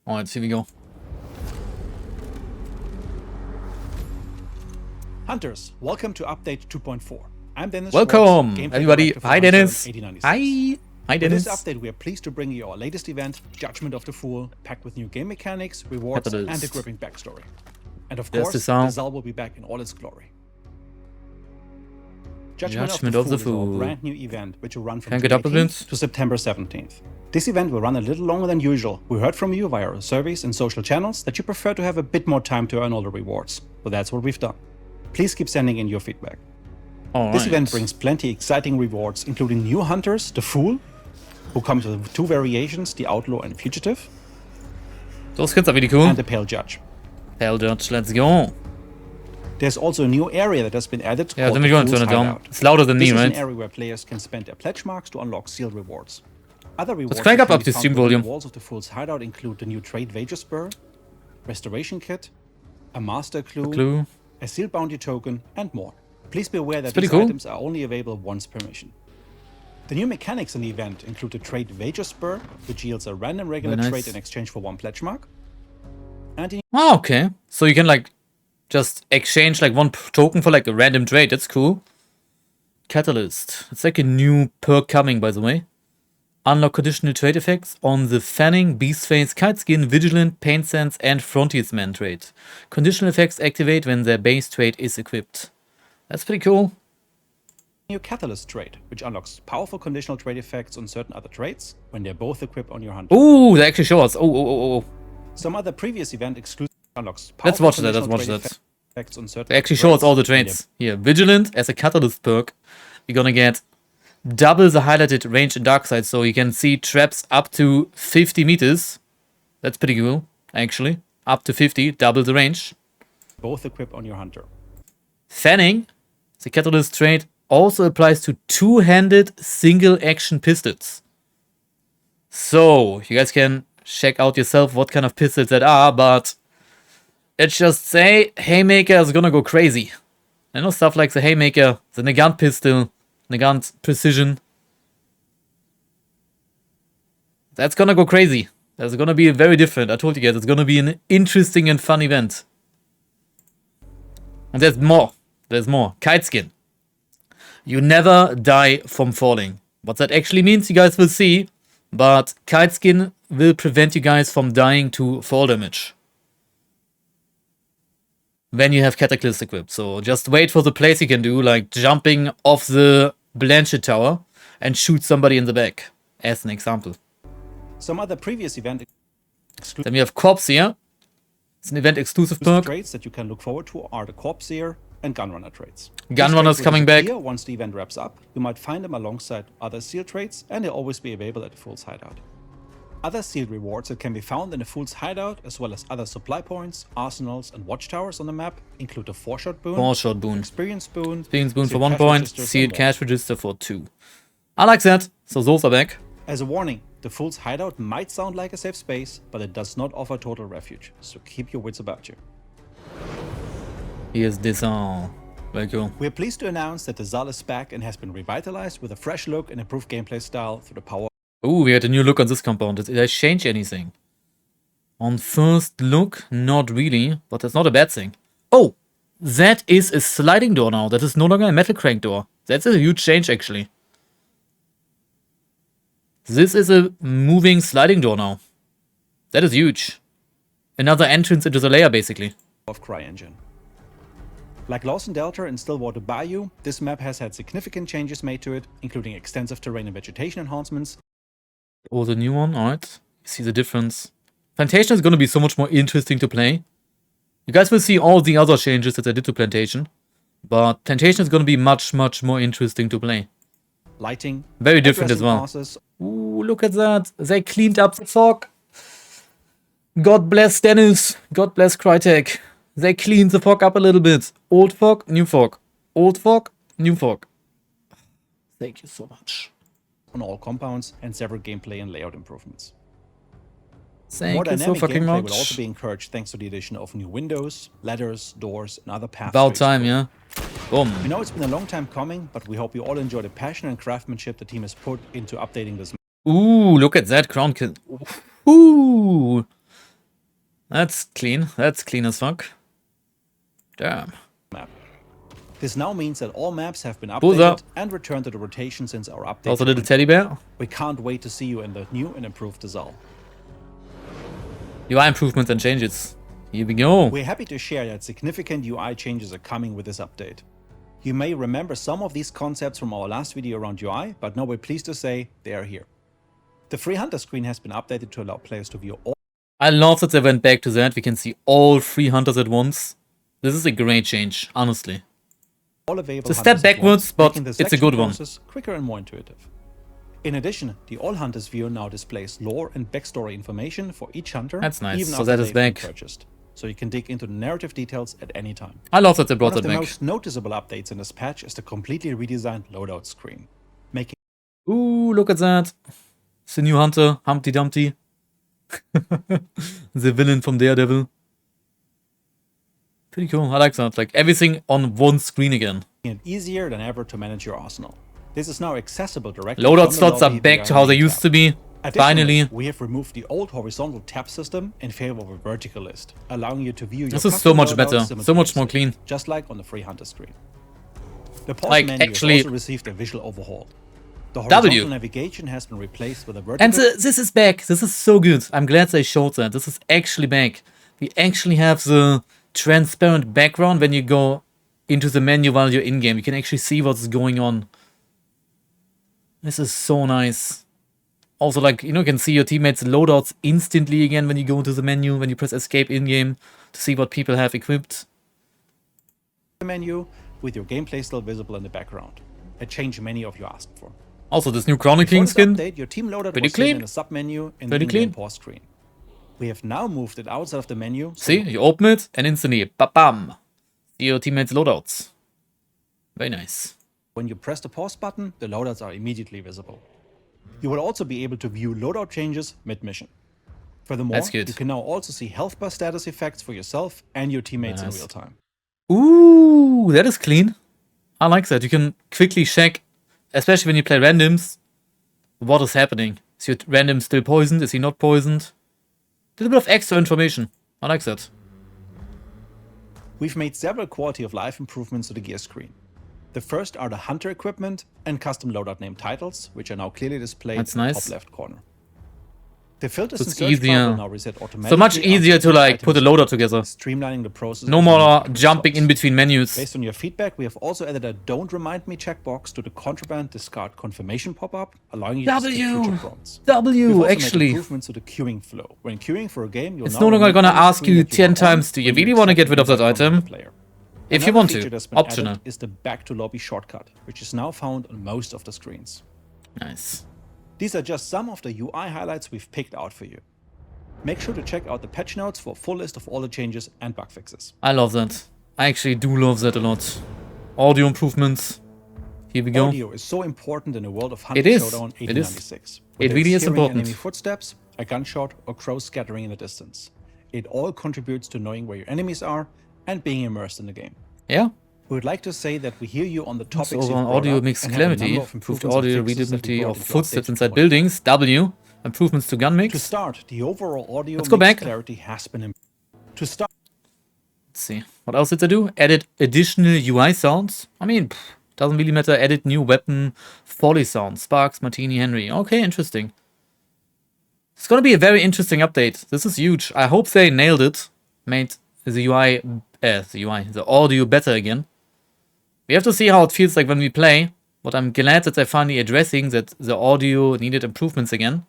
Alright, here we go. Hunters, welcome to update 2.4. I'm Dennis. Welcome, Schwartz, everybody. Hi, Dennis. 8096. Hi. Hi, Dennis. With this update, we are pleased to bring you our latest event, Judgement of the Fool, packed with new game mechanics, rewards, and a gripping backstory. And of course, Desalle will be back in all its glory. Judgment of the Fool is our brand new event, which will run from June 18th to September 17th. This event will run a little longer than usual. We heard from you via our surveys and social channels that you prefer to have a bit more time to earn all the rewards. So that's what we've done. Please keep sending in your feedback. This event brings plenty exciting rewards, including new hunters, the Fool, who comes with two variations, the Outlaw and Fugitive. Those skins are really cool. And the Pale Judge. Pale Judge, let's go. There's also a new area that has been added. Yeah, then we're going to turn it down. It's louder than me, right? This is an area where players can spend their pledge marks to unlock sealed rewards. Other rewards let's crank up the stream volume. The walls of the Fool's Hideout include the new Trade Wager Spur, Restoration Kit, a Master Clue, a sealed bounty token, and more. Please be aware that these items are only available once per mission. The new mechanics in the event include the Trade Wager Spur, which yields a random regular trade in exchange for one pledge mark. And okay. So you can like just exchange like one token for like a random trade. That's cool. Catalyst. It's like a new perk coming, by the way. Unlock conditional trade effects on the Fanning, Beastface, Kiteskin, Vigilant, Paint Sense, and Frontiersman trade. Conditional effects activate when their base trade is equipped. That's pretty cool. New Catalyst trade, which unlocks powerful conditional trade effects on certain other trades when they're both equipped on your hunter. Ooh, they actually show us. Oh. Some other previous event exclusive unlocks Let's powerful watch that. Effects on certain they actually show us all the trades. Here, Vigilant as a Catalyst perk. We're gonna get double the highlighted range in dark side, so you can see traps up to 50 meters. That's pretty cool, actually. Up to 50, double the range. Both equipped on your hunter. Fanning, the Catalyst trade, also applies to two-handed single action pistols. So, you guys can check out yourself what kind of pistols that are, but let's just say Haymaker is gonna go crazy. I know stuff like the Haymaker, the Nagant pistol, Nagant Precision. That's gonna go crazy. That's gonna be very different. I told you guys, it's gonna be an interesting and fun event. And there's more. There's more. Kiteskin. You never die from falling. What that actually means, you guys will see. But Kiteskin will prevent you guys from dying to fall damage when you have Cataclysm equipped. So just wait for the plays you can do, like jumping off the Blanchett Tower and shoot somebody in the back, as an example. Some other previous event then we have Corpse here. It's an event exclusive perk. Trades that you can look forward to are the Corpse Seer and Gunrunner trades. Gunrunner's coming back. Once the event wraps up, you might find them alongside other sealed trades, and they'll always be available at the Fool's Hideout. Other sealed rewards that can be found in the Fool's Hideout, as well as other supply points, arsenals, and watchtowers on the map, include the 4-shot boon, 4-shot boon, experience boon for 1 point, sealed cash register for 2. I like that. So those are back. As a warning, the Fool's Hideout might sound like a safe space, but it does not offer total refuge, so keep your wits about you. Here's Desalle. Very cool. We're pleased to announce that Desalle is back and has been revitalized with a fresh look and improved gameplay style through the power. Ooh, we had a new look on this compound. Did I change anything? On first look, not really, but that's not a bad thing. Oh, that is a sliding door now. That is no longer a metal crank door. That's a huge change, actually. This is a moving sliding door now. That is huge. Another entrance into the layer, basically. Of CryEngine. Like Lawson Delta and Stillwater Bayou, this map has had significant changes made to it, including extensive terrain and vegetation enhancements. Oh, the new one, alright. You see the difference. Plantation is going to be so much more interesting to play. You guys will see all the other changes that I did to Plantation. But Plantation is going to be much more interesting to play. Lighting. Very different as well. Ooh, look at that. They cleaned up the fog. God bless Dennis. God bless Crytek. They cleaned the fog up a little bit. Old fog, new fog. Old fog, new fog. Thank you so much. On all compounds and several gameplay and layout improvements. Thank you so fucking much. Will also be encouraged thanks to the addition of new windows, ladders, doors, and other paths. About time, yeah. Boom. We know it's been a long time coming, but we hope you all enjoy the passion and craftsmanship the team has put into updating this. Ooh, look at that crown kit. Ooh. That's clean. That's clean as fuck. Damn. Map. This now means that all maps have been updated and returned to the rotation since our update. Also little teddy bear. We can't wait to see you in the new and improved Desalle. UI improvements and changes. Here we go. We're happy to share that significant UI changes are coming with this update. You may remember some of these concepts from our last video around UI, but now we're pleased to say they are here. The free hunter screen has been updated to allow players to view all. I love that they went back to that. We can see all 3 hunters at once. This is a great change, honestly. Available it's a step backwards, but it's a good one. Quicker and more intuitive. In addition, the All Hunters view now displays lore and backstory information for each hunter. That's nice. Even so that is back. Purchased, so you can dig into the narrative details at any time. I love that they brought that back. One of the most noticeable updates in this patch is the completely redesigned loadout screen, making. Ooh, look at that! It's the new hunter, Humpty Dumpty, the villain from Daredevil. Pretty cool. I like that. Like everything on one screen again. It easier than ever to manage your arsenal. This is now accessible directly. Loadout slots are back to how they used to be. Finally, we have removed the old horizontal tab system in favor of a vertical list, allowing you to view your. This is so much better, so much more clean. Just like on the free hunter screen. The pause menu has also received a visual overhaul. The horizontal navigation has been replaced with a vertical. And this is back. This is so good. I'm glad they showed that. This is actually back. We actually have the transparent background when you go into the menu while you're in-game. You can actually see what's going on. This is so nice. Also, like, you know, you can see your teammates' loadouts instantly again when you go into the menu, when you press escape in-game to see what people have equipped. The menu with your gameplay still visible in the background. A change many of you asked for. Also, this new Chronicling skin. Update, your team loadout pretty was clean. In a sub-menu in pretty the clean. pause screen. We have now moved it outside of the menu. See, you open it and instantly, bam, see your teammates' loadouts. Very nice. When you press the pause button, the loadouts are immediately visible. You will also be able to view loadout changes mid-mission. Furthermore, you can now also see health bar status effects for yourself and your teammates in real time. Ooh, that is clean. I like that. You can quickly check, especially when you play randoms, what is happening. Is your random still poisoned? Is he not poisoned? A little bit of extra information. I like that. We've made several quality of life improvements to the gear screen. The first are the hunter equipment and custom loadout name titles, which are now clearly displayed in the top left corner. The filters and search bar will now reset automatically. So much easier to like put a loadout together. Streamlining the process. No more jumping in between menus. Based on your feedback, we have also added a "Don't remind me" checkbox to the contraband discard confirmation pop-up, allowing you to skip future prompts. We've actually made improvements to the queuing flow. When queuing for a game, you'll it's no longer gonna ask you 10 times, do you really want to get rid of that item? If you want to, optional. Is the back to lobby shortcut, which is now found on most of the screens. Nice. These are just some of the UI highlights we've picked out for you. Make sure to check out the patch notes for a full list of all the changes and bug fixes. I love that. I actually do love that a lot. Audio improvements. Here we go. Audio is so important in the world of Hunter Showdown 1896. It really is important. Enemy footsteps, a gunshot, or crows scattering in the distance. It all contributes to knowing where your enemies are and being immersed in the game. Yeah. We would like to say that we hear you on the topics so on audio mixed clarity, improved audio readability of footsteps inside buildings. W. Improvements to gun mix. To start, the overall audio clarity has been improved. To start. Let's see. What else did they do? Added additional UI sounds. I mean, doesn't really matter. Added new weapon volley sounds. Sparks, Martini, Henry. Okay, interesting. It's gonna be a very interesting update. This is huge. I hope they nailed it. Made the the audio better again. We have to see how it feels like when we play, but I'm glad that they're finally addressing that the audio needed improvements again.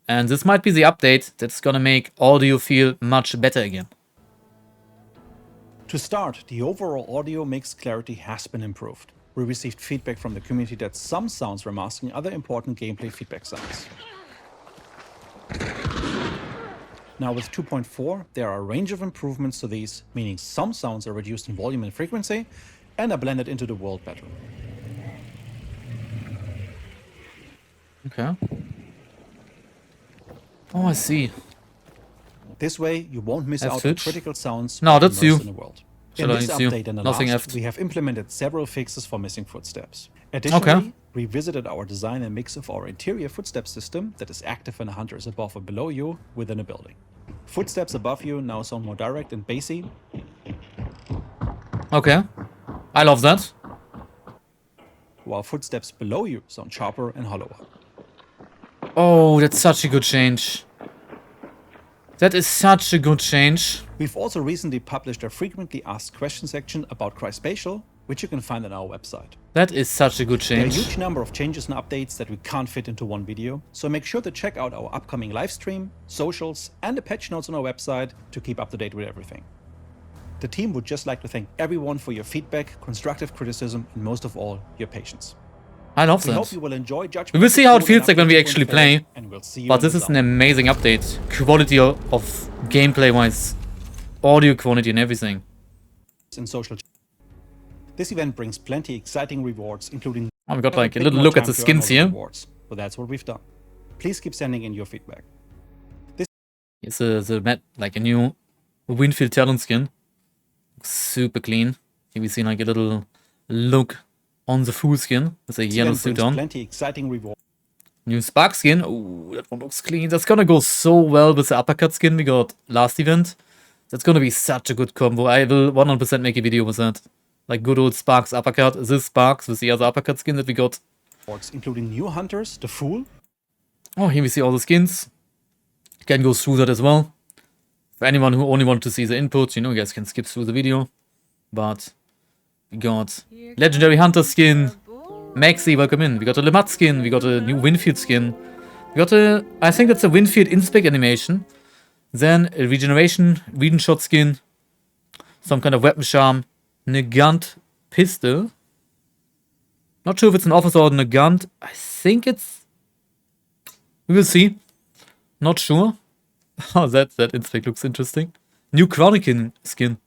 And this might be the update that's gonna make audio feel much better again. To start, the overall audio mix clarity has been improved. We received feedback from the community that some sounds were masking other important gameplay feedback sounds. Now with 2.4, there are a range of improvements to these, meaning some sounds are reduced in volume and frequency, and are blended into the world better. Okay. Oh, I see. This way, you won't miss out on critical sounds. No, that's you. In the world. In this update and the last, we have implemented several fixes for missing footsteps. Additionally, revisited our design and mix of our interior footstep system that is active when a hunter is above or below you within a building. Footsteps above you now sound more direct and bassy. Okay. I love that. While footsteps below you sound sharper and hollower. Oh, that's such a good change. That is such a good change. We've also recently published a frequently asked question section about Cryspatial, which you can find on our website. That is such a good There are a change. huge number of changes and updates that we can't fit into one video, so make sure to check out our upcoming livestream, socials, and the patch notes on our website to keep up to date with everything. The team would just like to thank everyone for your feedback, constructive criticism, and most of all, your patience. I love We hope that. you will enjoy Judgement. We will see how it Full feels like when we updates actually going forward, play. and we'll see you But in this the is an zone. amazing update. Quality of gameplay wise, audio quality and everything. In social. This event brings plenty exciting rewards, including Oh, we got like a bit little more look at time the to earn skins all the here. rewards. But that's what we've done. Please keep sending in your feedback. It's like a new Winfield Talon skin. Super clean. Here we see like a little look on the full skin with a This yellow event suit brings on. plenty exciting rewards. New Spark skin. Oh, that one looks clean. That's gonna go so well with the uppercut skin we got last event. That's gonna be such a good combo. I will 100% make a video with that. Like good old Sparks uppercut. This Sparks with the other uppercut skin that we got. Including new hunters, the Fool, Oh, here we see all the skins. Can go through that as well. For anyone who only wanted to see the input, you know, you guys can skip through the video. But we got Legendary Hunter skin. Maxi, welcome in. We got a Lemmat skin. We got a new Winfield skin. We got a, I think that's a Winfield Inspec animation. Then a Regeneration, Regen Shot skin. Some kind of weapon charm. Negant pistol. Not sure if it's an officer or a Negant. I think it's... We will see. Not sure. Oh, that Inspec looks interesting. New Chronicle skin.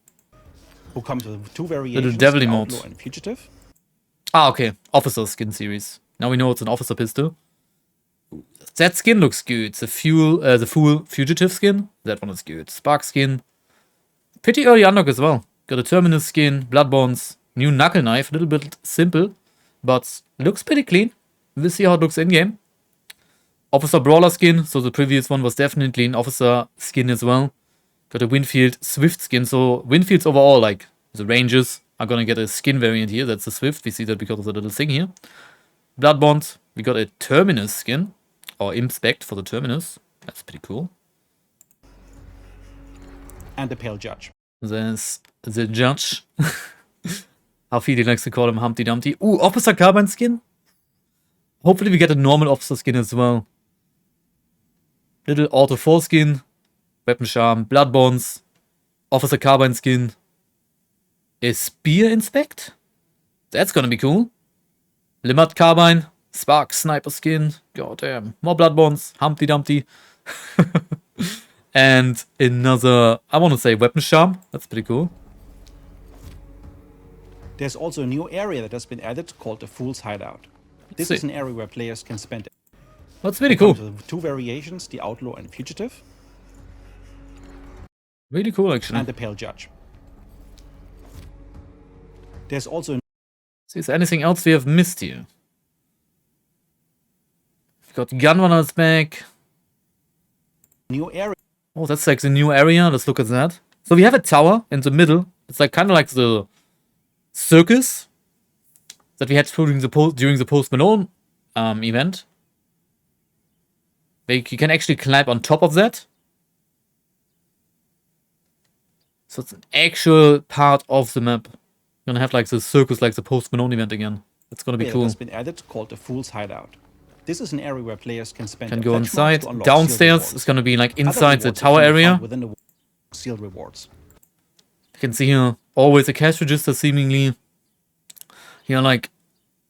who comes with two variations, Little devil Outlaw emote. and Fugitive. Ah, okay. Officer skin series. Now we know it's an officer pistol. That skin looks good. The full fugitive skin. That one is good. Spark skin. Pretty early unlock as well. Got a Terminus skin, blood bonds, new knuckle knife. A little bit simple, but looks pretty clean. We'll see how it looks in game. Officer brawler skin. So the previous one was definitely an officer skin as well. Got a Winfield Swift skin. So Winfields overall, like the Rangers, are gonna get a skin variant here. That's the Swift. We see that because of the little thing here. Blood bond. We got a Terminus skin. Or Inspect for the Terminus. That's pretty cool. And the Pale Judge. There's the Judge. How Fede likes to call him Humpty Dumpty. Ooh, Officer Carbine skin. Hopefully we get a normal officer skin as well. Little Auto 4 skin. Weapon Charm. Blood Bonds. Officer Carbine skin. A Spear Inspect. That's gonna be cool. Limit Carbine. Spark Sniper skin. Goddamn. More Blood Bonds. Humpty Dumpty. And another, I want to say Weapon Charm. That's pretty cool. There's also a new area that has been added called the Fool's Hideout. This is an area where players can spend. That's really cool. Comes with two variations, the Outlaw and Fugitive. Really cool, actually. And the Pale Judge. There's also a See, is there anything else we have missed here? We've got Gunrunner's back. new area. Oh, that's like the new area. Let's look at that. So we have a tower in the middle. It's like kind of like the circus that we had during the Post Malone event. Like you can actually climb on top of that. So it's an actual part of the map. You're gonna have like the circus, like the Post Malone event again. It's gonna be That cool. has been added called the Fool's Hideout. This is an area where players can spend. Can their go fetch marks inside. to unlock Downstairs sealed is gonna be like rewards. inside Other the rewards tower can be found area. Within the sealed rewards. You can see here always a cash register seemingly. Here like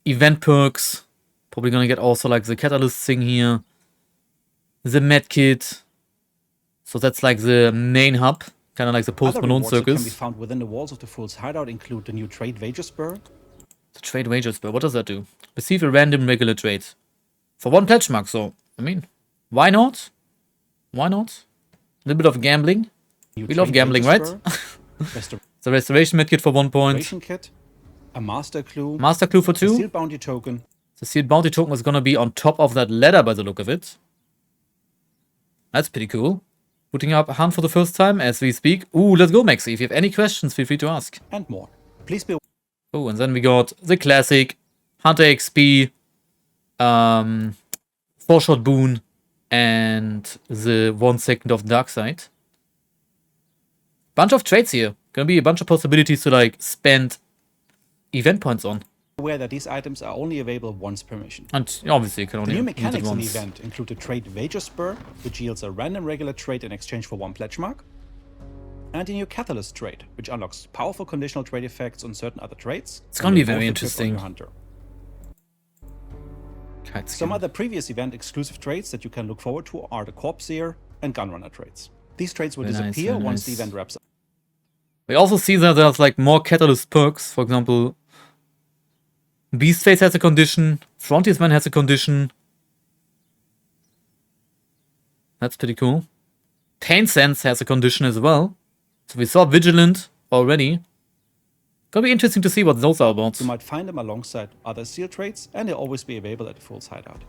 event perks. Probably gonna get also like the catalyst thing here. The med kit. So that's like the main hub. Kind of like the Post Other Malone rewards that can be circus. found within the walls of the Fool's Hideout include the new Trade Wager Spur, The trade wages, but what does that do? Receive a random regular trade. For one pledge mark, so I mean, why not? Why not? A little bit of gambling. new We love Trade gambling, Wager right? Spur, The restoration medkit for 1 point. Restoration Kit, a Master Clue, Master clue for a 2. Sealed Bounty Token, The sealed bounty token is gonna be on top of that ladder by the look of it. That's pretty cool. Booting up Hunt for the first time as we speak. Ooh, let's go, Maxi. If you have any questions, feel free to ask. And more. Please be... Oh, and then we got the classic Hunter XP, 4-shot boon, and the 1 second of Dark Side. Bunch of trades here. Gonna be a bunch of possibilities to like spend event points on. Aware that these items are only available once per mission. And obviously you can only The new use it mechanics in the once. event include the trait Wager Spur, which yields a random regular trait in exchange for 1 pledge mark, and the new Catalyst trait, which unlocks powerful conditional trait effects on certain other traits. It's gonna be and very both equipped on interesting. your Hunter. Kite Some skin. other previous event exclusive traits that you can look forward to are the Corpseer and Gunrunner traits. These traits will Very nice, disappear very once the nice. event wraps up. We also see that there's like more Catalyst perks. For example, Beastface has a condition, Frontiersman has a condition. That's pretty cool. Pain Sense has a condition as well. So we saw Vigilant already. Gonna be interesting to see what those are about. You might find them alongside other sealed traits, and they'll always be available at the Fool's Hideout.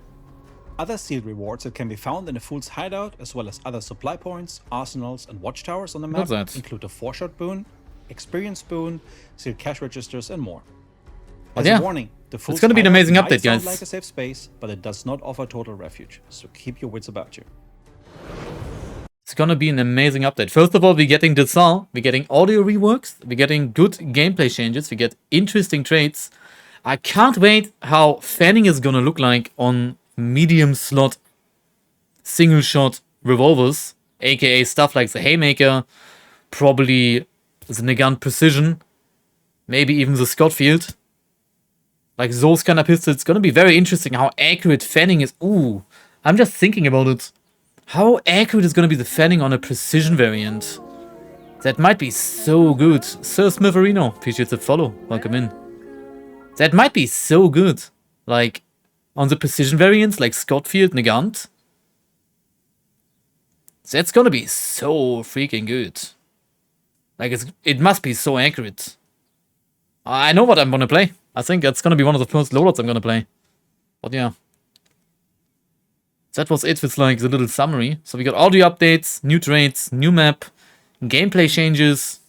Other sealed rewards that can be found in the Fool's Hideout, as well as other supply points, arsenals, and watchtowers on the map, What's that? include the 4-shot boon, experience boon, sealed cash registers, and more. But As yeah, a warning, the Fool's gonna be an Hideout amazing might update, sound guys. like a safe space, but it does not offer total refuge, so keep your wits about you. It's gonna be an amazing update. First of all, we're getting Desalle, we're getting audio reworks, we're getting good gameplay changes, we get interesting traits. I can't wait how fanning is gonna look like on medium slot, single shot revolvers, aka stuff like the Haymaker, probably the Nagant Precision, maybe even the Scottfield. Like those kind of pistols. It's gonna be very interesting how accurate fanning is. Ooh, I'm just thinking about it. How accurate is gonna be the fanning on a precision variant? That might be so good. Sir Smitherino, appreciate the follow. Welcome in. That might be so good. Like, on the precision variants, like Scottfield, Nagant. That's gonna be so freaking good. Like, it must be so accurate. I know what I'm gonna play. I think that's gonna be one of the first loadouts I'm gonna play. But yeah. That was it with like the little summary. So we got audio updates, new traits, new map, gameplay changes.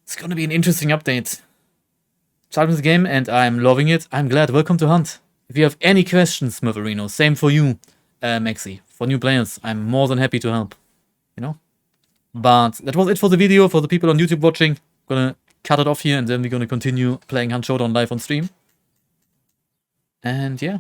It's gonna be an interesting update. Starting the game and I'm loving it. I'm glad. Welcome to Hunt. If you have any questions, Smitherino, same for you, Maxi. For new players, I'm more than happy to help. You know? But that was it for the video. For the people on YouTube watching, I'm gonna cut it off here and then we're gonna continue playing Hunt Showdown live on stream. And yeah.